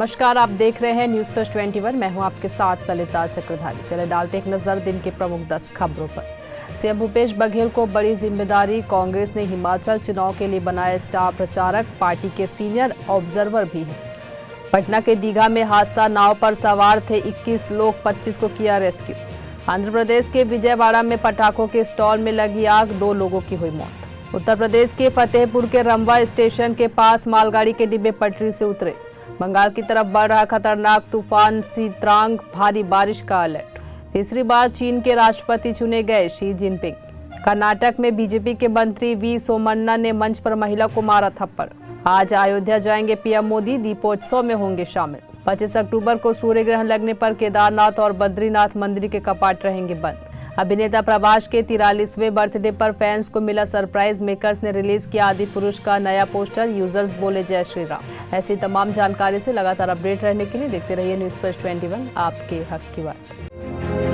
नमस्कार, आप देख रहे हैं न्यूज प्लस 21। मैं हूं आपके साथ ललिता चक्रधारी। चले डालते एक नजर दिन के प्रमुख 10 खबरों पर। सीएम भूपेश बघेल को बड़ी जिम्मेदारी। कांग्रेस ने हिमाचल चुनाव के लिए बनाए स्टार प्रचारक। पार्टी के सीनियर ऑब्जर्वर भी हैं। पटना के दीघा में हादसा, नाव पर सवार थे 21 लोग, 25 को किया रेस्क्यू। आंध्र प्रदेश के विजयवाड़ा में पटाखों के स्टॉल में लगी आग, 2 लोगों की हुई मौत। उत्तर प्रदेश के फतेहपुर के रंवा स्टेशन के पास मालगाड़ी के डिब्बे पटरी से उतरे। बंगाल की तरफ बढ़ रहा खतरनाक तूफान सित्रांग, भारी बारिश का अलर्ट। तीसरी बार चीन के राष्ट्रपति चुने गए शी जिनपिंग। कर्नाटक में बीजेपी के मंत्री वी सोमन्ना ने मंच पर महिला को मारा थप्पड़। आज अयोध्या जाएंगे पीएम मोदी, दीपोत्सव में होंगे शामिल। 25 अक्टूबर को सूर्य ग्रहण लगने पर केदारनाथ और बद्रीनाथ मंदिर के कपाट रहेंगे बंद। अभिनेता प्रभास के 43वें बर्थडे पर फैंस को मिला सरप्राइज। मेकर्स ने रिलीज किया आदि पुरुष का नया पोस्टर। यूजर्स बोले जय श्री राम। ऐसी तमाम जानकारी से लगातार अपडेट रहने के लिए देखते रहिए न्यूज प्लस 21, आपके हक की बात।